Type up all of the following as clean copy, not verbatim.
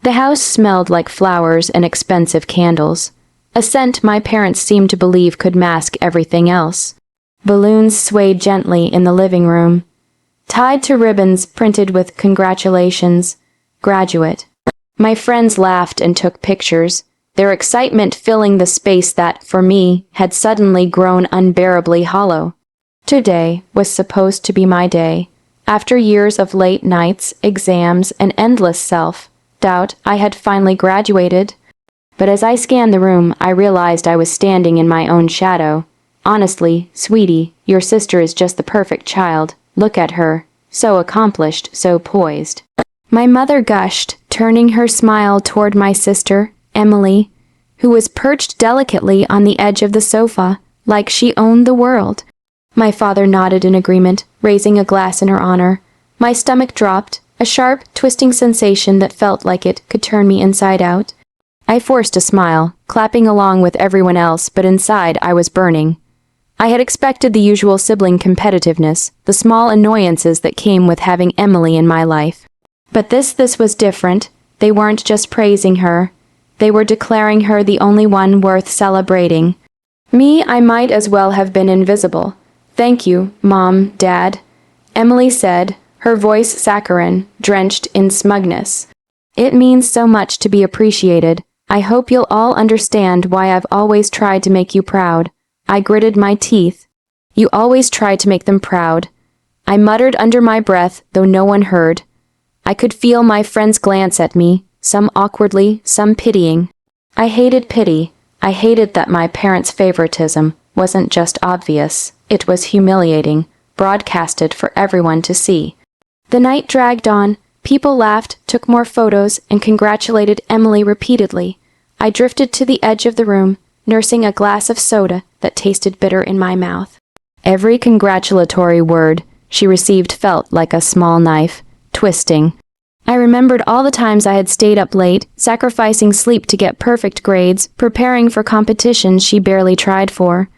The house smelled like flowers and expensive candles, a scent my parents seemed to believe could mask everything else. Balloons swayed gently in the living room, tied to ribbons printed with "Congratulations, Graduate." My friends laughed and took pictures, their excitement filling the space that, for me, had suddenly grown unbearably hollow. Today was supposed to be my day. After years of late nights, exams, and endless self-doubt, I had finally graduated. But as I scanned the room, I realized I was standing in my own shadow. Honestly, sweetie, your sister is just the perfect child. Look at her. So accomplished, so poised. My mother gushed, turning her smile toward my sister, Emily, who was perched delicately on the edge of the sofa, like she owned the world. My father nodded in agreement, raising a glass in her honor. My stomach dropped, a sharp, twisting sensation that felt like it could turn me inside out. I forced a smile, clapping along with everyone else, but inside I was burning. I had expected the usual sibling competitiveness, the small annoyances that came with having Emily in my life. But this was different. They weren't just praising her. They were declaring her the only one worth celebrating. Me, I might as well have been invisible. "Thank you, Mom, Dad," Emily said, her voice saccharine, drenched in smugness. "It means so much to be appreciated. I hope you'll all understand why I've always tried to make you proud." I gritted my teeth. "You always try to make them proud," I muttered under my breath, though no one heard. I could feel my friends glance at me, some awkwardly, some pitying. I hated pity. I hated that my parents' favoritism wasn't just obvious. It was humiliating, broadcasted for everyone to see. The night dragged on. People laughed, took more photos, and congratulated Emily repeatedly. I drifted to the edge of the room, nursing a glass of soda that tasted bitter in my mouth. Every congratulatory word she received felt like a small knife, twisting. I remembered all the times I had stayed up late, sacrificing sleep to get perfect grades, preparing for competitions she barely tried for.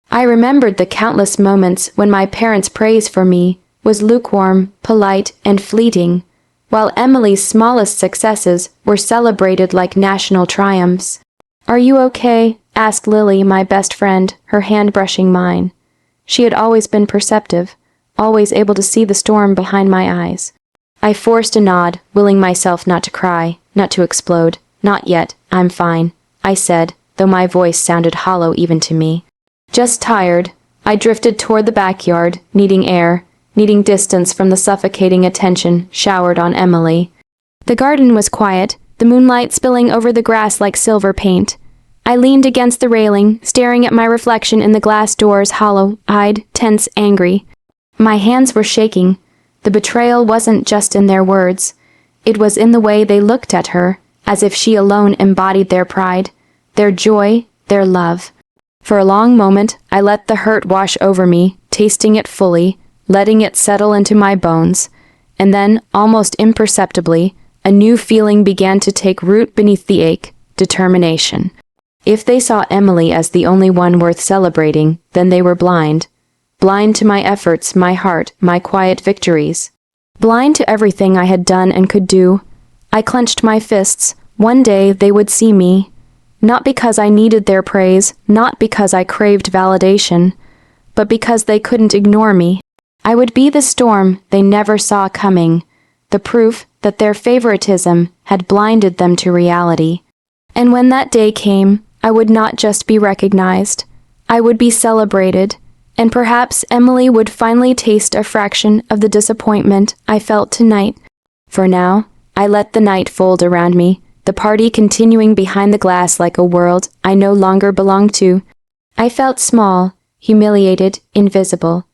I remembered the countless moments when my parents' praise for me was lukewarm, polite, and fleeting, while Emily's smallest successes were celebrated like national triumphs. "Are you okay?" asked Lily, my best friend, her hand brushing mine. She had always been perceptive, always able to see the storm behind my eyes. I forced a nod, willing myself not to cry, not to explode. "Not yet, I'm fine," I said, though my voice sounded hollow even to me. "Just tired." I drifted toward the backyard, needing air, needing distance from the suffocating attention showered on Emily. The garden was quiet, the moonlight spilling over the grass like silver paint. I leaned against the railing, staring at my reflection in the glass doors, hollow-eyed, tense, angry. My hands were shaking. The betrayal wasn't just in their words. It was in the way they looked at her, as if she alone embodied their pride, their joy, their love. For a long moment, I let the hurt wash over me, tasting it fully, letting it settle into my bones. And then, almost imperceptibly, a new feeling began to take root beneath the ache: determination. If they saw Emily as the only one worth celebrating, then they were blind. Blind to my efforts, my heart, my quiet victories. Blind to everything I had done and could do. I clenched my fists. One day they would see me. Not because I needed their praise, not because I craved validation, but because they couldn't ignore me. I would be the storm they never saw coming, the proof that their favoritism had blinded them to reality. And when that day came, I would not just be recognized. I would be celebrated. And perhaps Emily would finally taste a fraction of the disappointment I felt tonight. For now, I let the night fold around me, the party continuing behind the glass like a world I no longer belonged to. I felt small, humiliated, invisible.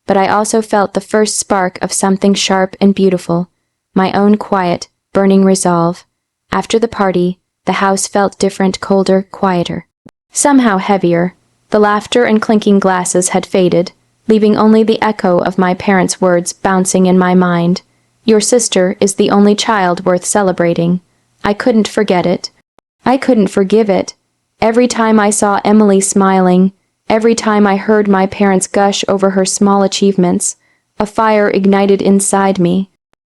But I also felt the first spark of something sharp and beautiful, my own quiet, burning resolve. After the party, the house felt different, colder, quieter. Somehow heavier. The laughter and clinking glasses had faded, leaving only the echo of my parents' words bouncing in my mind. "Your sister is the only child worth celebrating." I couldn't forget it. I couldn't forgive it. Every time I saw Emily smiling, every time I heard my parents gush over her small achievements, a fire ignited inside me.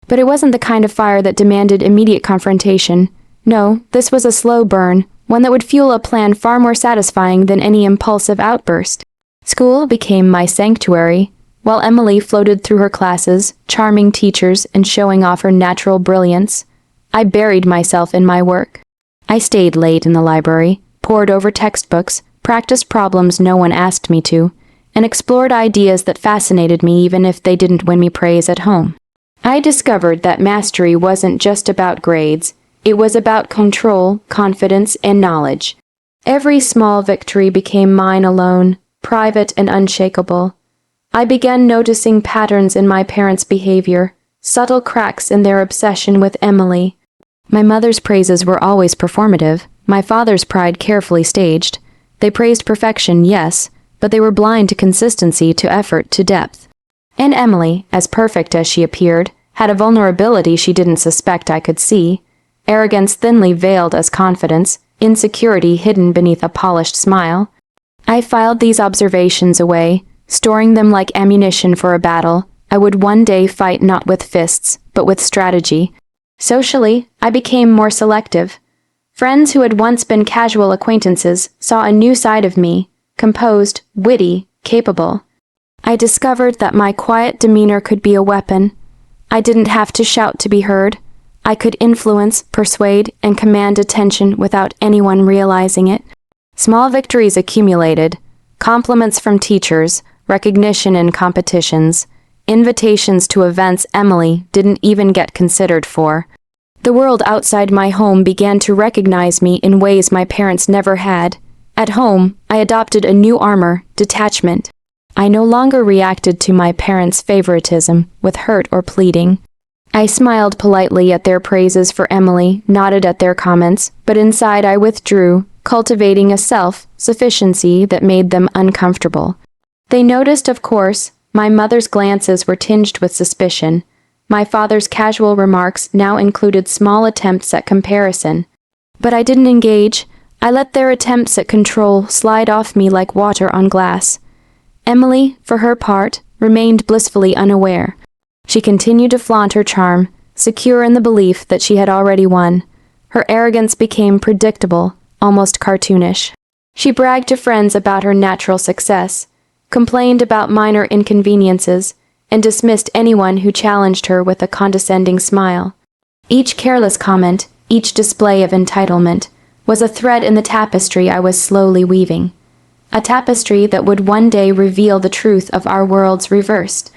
But it wasn't the kind of fire that demanded immediate confrontation. No, this was a slow burn, one that would fuel a plan far more satisfying than any impulsive outburst. School became my sanctuary, while Emily floated through her classes, charming teachers and showing off her natural brilliance. I buried myself in my work. I stayed late in the library, pored over textbooks, practiced problems no one asked me to, and explored ideas that fascinated me even if they didn't win me praise at home. I discovered that mastery wasn't just about grades. It was about control, confidence, and knowledge. Every small victory became mine alone, private and unshakable. I began noticing patterns in my parents' behavior, subtle cracks in their obsession with Emily. My mother's praises were always performative, my father's pride carefully staged. They praised perfection, yes, but they were blind to consistency, to effort, to depth. And Emily, as perfect as she appeared, had a vulnerability she didn't suspect I could see. Arrogance thinly veiled as confidence, insecurity hidden beneath a polished smile. I filed these observations away, storing them like ammunition for a battle I would one day fight not with fists, but with strategy. Socially, I became more selective. Friends who had once been casual acquaintances saw a new side of me, composed, witty, capable. I discovered that my quiet demeanor could be a weapon. I didn't have to shout to be heard. I could influence, persuade, and command attention without anyone realizing it. Small victories accumulated, compliments from teachers, recognition in competitions, invitations to events Emily didn't even get considered for. The world outside my home began to recognize me in ways my parents never had. At home, I adopted a new armor, detachment. I no longer reacted to my parents' favoritism with hurt or pleading. I smiled politely at their praises for Emily, nodded at their comments, but inside I withdrew, cultivating a self-sufficiency that made them uncomfortable. They noticed, of course. My mother's glances were tinged with suspicion. My father's casual remarks now included small attempts at comparison. But I didn't engage. I let their attempts at control slide off me like water on glass. Emily, for her part, remained blissfully unaware. She continued to flaunt her charm, secure in the belief that she had already won. Her arrogance became predictable, almost cartoonish. She bragged to friends about her natural success, complained about minor inconveniences, and dismissed anyone who challenged her with a condescending smile. Each careless comment, each display of entitlement, was a thread in the tapestry I was slowly weaving. A tapestry that would one day reveal the truth of our worlds reversed.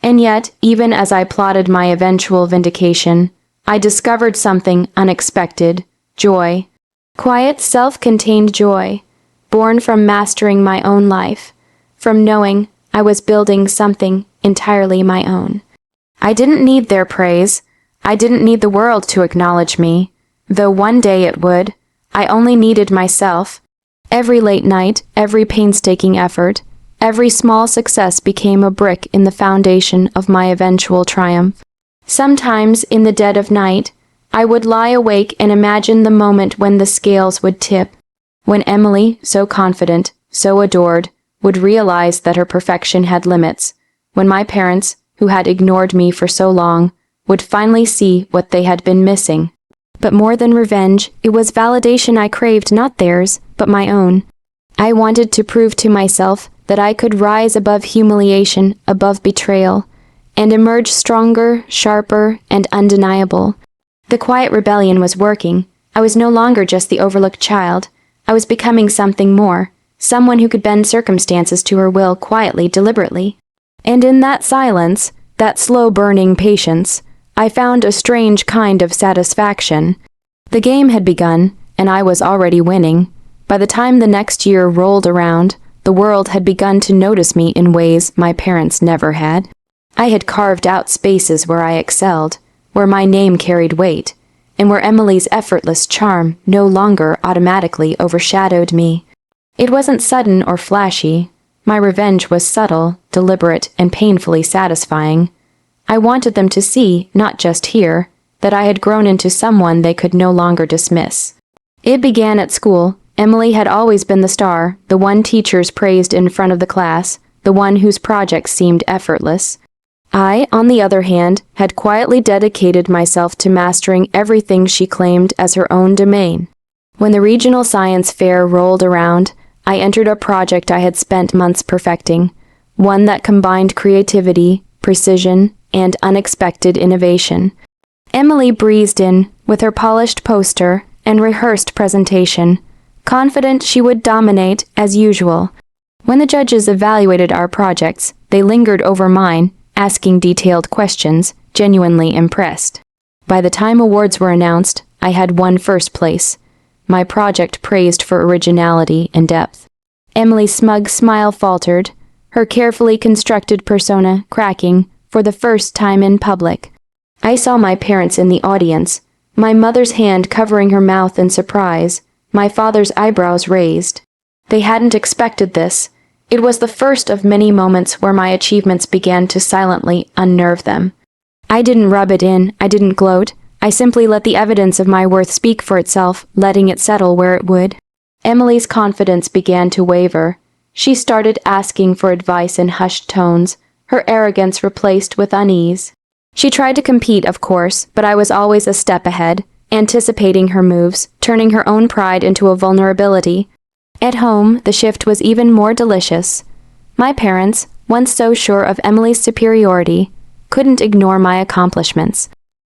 And yet, even as I plotted my eventual vindication, I discovered something unexpected: joy. Quiet, self-contained joy, born from mastering my own life, from knowing I was building something entirely my own. I didn't need their praise. I didn't need the world to acknowledge me, though one day it would. I only needed myself. Every late night, every painstaking effort, every small success became a brick in the foundation of my eventual triumph. Sometimes, in the dead of night, I would lie awake and imagine the moment when the scales would tip, when Emily, so confident, so adored, would realize that her perfection had limits, when my parents, who had ignored me for so long, would finally see what they had been missing. But more than revenge, it was validation I craved, not theirs, but my own. I wanted to prove to myself that I could rise above humiliation, above betrayal, and emerge stronger, sharper, and undeniable. The quiet rebellion was working. I was no longer just the overlooked child. I was becoming something more. Someone who could bend circumstances to her will quietly, deliberately. And in that silence, that slow-burning patience, I found a strange kind of satisfaction. The game had begun, and I was already winning. By the time the next year rolled around, the world had begun to notice me in ways my parents never had. I had carved out spaces where I excelled, where my name carried weight, and where Emily's effortless charm no longer automatically overshadowed me. It wasn't sudden or flashy. My revenge was subtle, deliberate, and painfully satisfying. I wanted them to see, not just hear, that I had grown into someone they could no longer dismiss. It began at school. Emily had always been the star, the one teachers praised in front of the class, the one whose projects seemed effortless. I, on the other hand, had quietly dedicated myself to mastering everything she claimed as her own domain. When the regional science fair rolled around, I entered a project I had spent months perfecting, one that combined creativity, precision, and unexpected innovation. Emily breezed in, with her polished poster and rehearsed presentation, confident she would dominate as usual. When the judges evaluated our projects, they lingered over mine, asking detailed questions, genuinely impressed. By the time awards were announced, I had won first place, my project praised for originality and depth. Emily's smug smile faltered, her carefully constructed persona cracking for the first time in public. I saw my parents in the audience, my mother's hand covering her mouth in surprise, my father's eyebrows raised. They hadn't expected this. It was the first of many moments where my achievements began to silently unnerve them. I didn't rub it in, I didn't gloat, I simply let the evidence of my worth speak for itself, letting it settle where it would. Emily's confidence began to waver. She started asking for advice in hushed tones, her arrogance replaced with unease. She tried to compete, of course, but I was always a step ahead, anticipating her moves, turning her own pride into a vulnerability. At home, the shift was even more delicious. My parents, once so sure of Emily's superiority, couldn't ignore my accomplishments.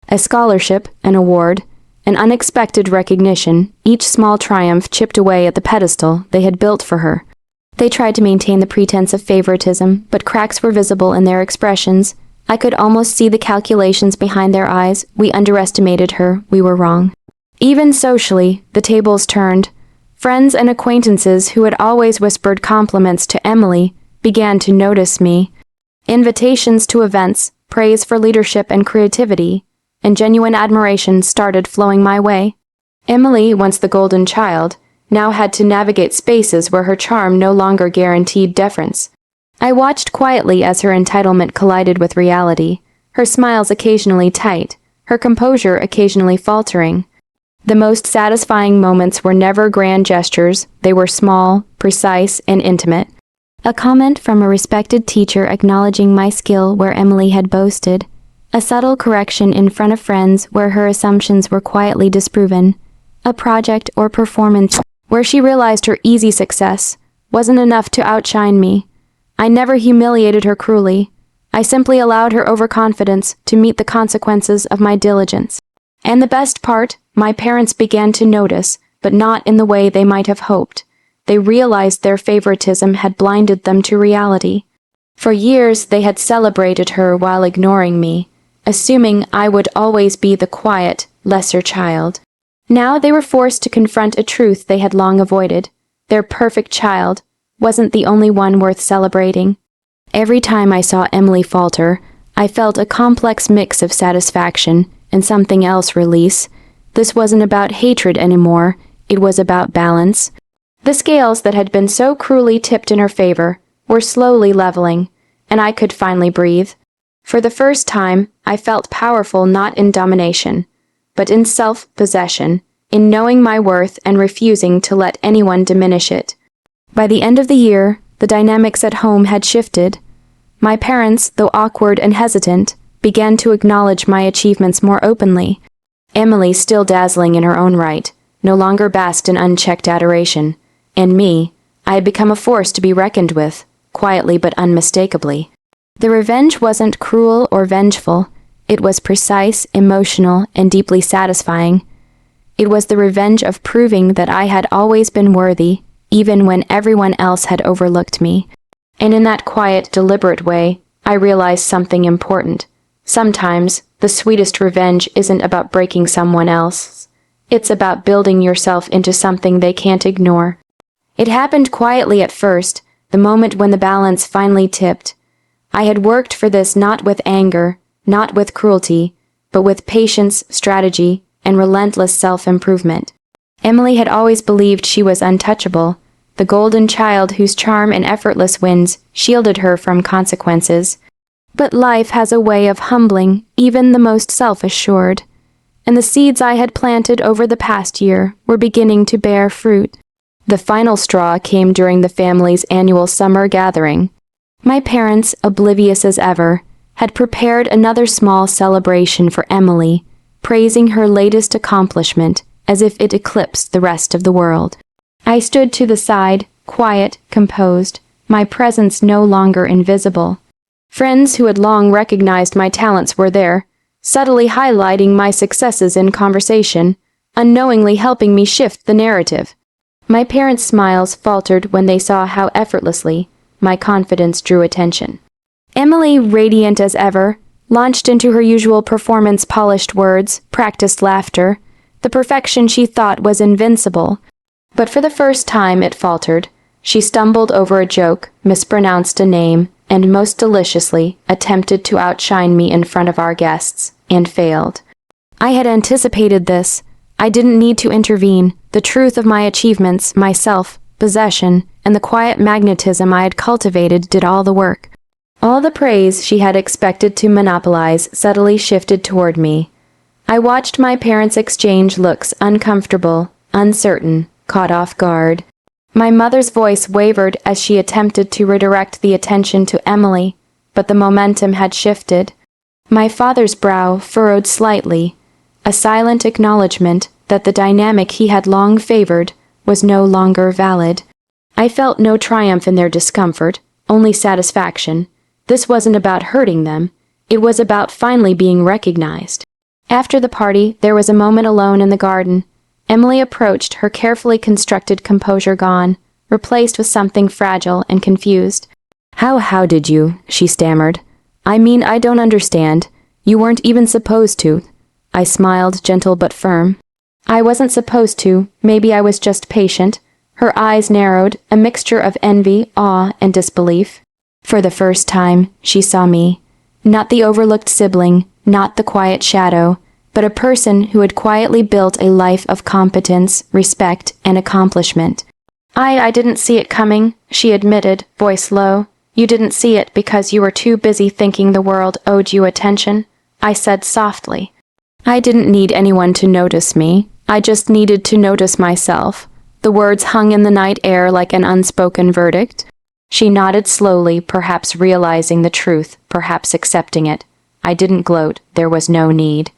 A scholarship, an award, an unexpected recognition, each small triumph chipped away at the pedestal they had built for her. They tried to maintain the pretense of favoritism, but cracks were visible in their expressions. I could almost see the calculations behind their eyes. We underestimated her, we were wrong. Even socially, the tables turned. Friends and acquaintances who had always whispered compliments to Emily began to notice me. Invitations to events, praise for leadership and creativity, and genuine admiration started flowing my way. Emily, once the golden child, now had to navigate spaces where her charm no longer guaranteed deference. I watched quietly as her entitlement collided with reality, her smiles occasionally tight, her composure occasionally faltering. The most satisfying moments were never grand gestures, they were small, precise, and intimate. A comment from a respected teacher acknowledging my skill where Emily had boasted, a subtle correction in front of friends where her assumptions were quietly disproven, a project or performance where she realized her easy success wasn't enough to outshine me. I never humiliated her cruelly. I simply allowed her overconfidence to meet the consequences of my diligence. And the best part, my parents began to notice, but not in the way they might have hoped. They realized their favoritism had blinded them to reality. For years, they had celebrated her while ignoring me, assuming I would always be the quiet, lesser child. Now they were forced to confront a truth they had long avoided. Their perfect child wasn't the only one worth celebrating. Every time I saw Emily falter, I felt a complex mix of satisfaction and something else release. This wasn't about hatred anymore, it was about balance. The scales that had been so cruelly tipped in her favor were slowly leveling, and I could finally breathe. For the first time, I felt powerful not in domination, but in self-possession, in knowing my worth and refusing to let anyone diminish it. By the end of the year, the dynamics at home had shifted. My parents, though awkward and hesitant, began to acknowledge my achievements more openly. Emily, still dazzling in her own right, no longer basked in unchecked adoration. And me, I had become a force to be reckoned with, quietly but unmistakably. The revenge wasn't cruel or vengeful. It was precise, emotional, and deeply satisfying. It was the revenge of proving that I had always been worthy, even when everyone else had overlooked me. And in that quiet, deliberate way, I realized something important. Sometimes, the sweetest revenge isn't about breaking someone else. It's about building yourself into something they can't ignore. It happened quietly at first, the moment when the balance finally tipped. I had worked for this not with anger, not with cruelty, but with patience, strategy, and relentless self-improvement. Emily had always believed she was untouchable, the golden child whose charm and effortless wins shielded her from consequences. But life has a way of humbling even the most self-assured, and the seeds I had planted over the past year were beginning to bear fruit. The final straw came during the family's annual summer gathering. My parents, oblivious as ever, had prepared another small celebration for Emily, praising her latest accomplishment as if it eclipsed the rest of the world. I stood to the side, quiet, composed, my presence no longer invisible. Friends who had long recognized my talents were there, subtly highlighting my successes in conversation, unknowingly helping me shift the narrative. My parents' smiles faltered when they saw how effortlessly my confidence drew attention. Emily, radiant as ever, launched into her usual performance-polished words, practiced laughter, the perfection she thought was invincible. But for the first time it faltered. She stumbled over a joke, mispronounced a name, and most deliciously attempted to outshine me in front of our guests, and failed. I had anticipated this. I didn't need to intervene. The truth of my achievements, my self-possession, and the quiet magnetism I had cultivated did all the work. All the praise she had expected to monopolize subtly shifted toward me. I watched my parents exchange looks, uncomfortable, uncertain, caught off guard. My mother's voice wavered as she attempted to redirect the attention to Emily, but the momentum had shifted. My father's brow furrowed slightly, a silent acknowledgement that the dynamic he had long favored was no longer valid. I felt no triumph in their discomfort, only satisfaction. This wasn't about hurting them, it was about finally being recognized. After the party, there was a moment alone in the garden. Emily approached, her carefully constructed composure gone, replaced with something fragile and confused. How did you?" she stammered. "I mean, I don't understand. You weren't even supposed to." I smiled, gentle but firm. "I wasn't supposed to. Maybe I was just patient." Her eyes narrowed, a mixture of envy, awe, and disbelief. For the first time, she saw me. Not the overlooked sibling, not the quiet shadow, but a person who had quietly built a life of competence, respect, and accomplishment. I didn't see it coming," she admitted, voice low. "You didn't see it because you were too busy thinking the world owed you attention," I said softly. I didn't need anyone to notice me. I just needed to notice myself. The words hung in the night air like an unspoken verdict. She nodded slowly, perhaps realizing the truth, perhaps accepting it. I didn't gloat. There was no need.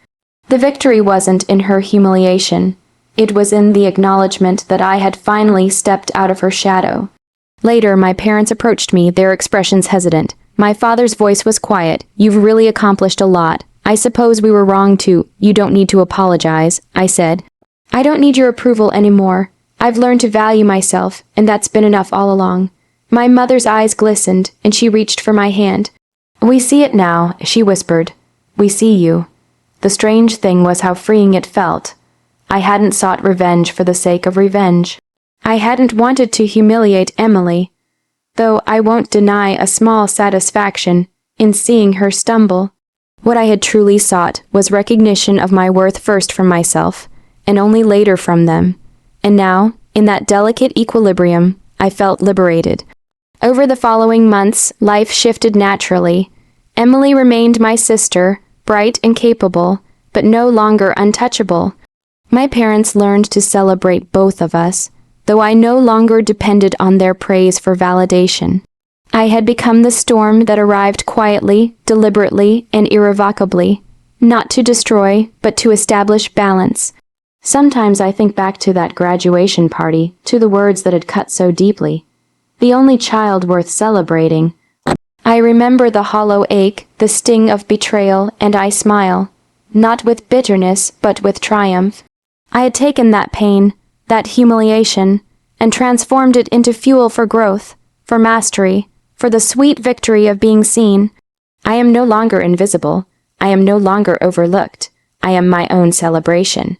The victory wasn't in her humiliation. It was in the acknowledgement that I had finally stepped out of her shadow. Later, my parents approached me, their expressions hesitant. My father's voice was quiet. "You've really accomplished a lot. I suppose we were wrong to. You don't need to apologize," I said. "I don't need your approval anymore. I've learned to value myself, and that's been enough all along." My mother's eyes glistened, and she reached for my hand. "We see it now," she whispered. "We see you." The strange thing was how freeing it felt. I hadn't sought revenge for the sake of revenge. I hadn't wanted to humiliate Emily, though I won't deny a small satisfaction in seeing her stumble. What I had truly sought was recognition of my worth first from myself, and only later from them. And now, in that delicate equilibrium, I felt liberated. Over the following months, life shifted naturally. Emily remained my sister, bright and capable, but no longer untouchable. My parents learned to celebrate both of us, though I no longer depended on their praise for validation. I had become the storm that arrived quietly, deliberately, and irrevocably, not to destroy, but to establish balance. Sometimes I think back to that graduation party, to the words that had cut so deeply. The only child worth celebrating. I remember the hollow ache, the sting of betrayal, and I smile, not with bitterness, but with triumph. I had taken that pain, that humiliation, and transformed it into fuel for growth, for mastery, for the sweet victory of being seen. I am no longer invisible. I am no longer overlooked. I am my own celebration.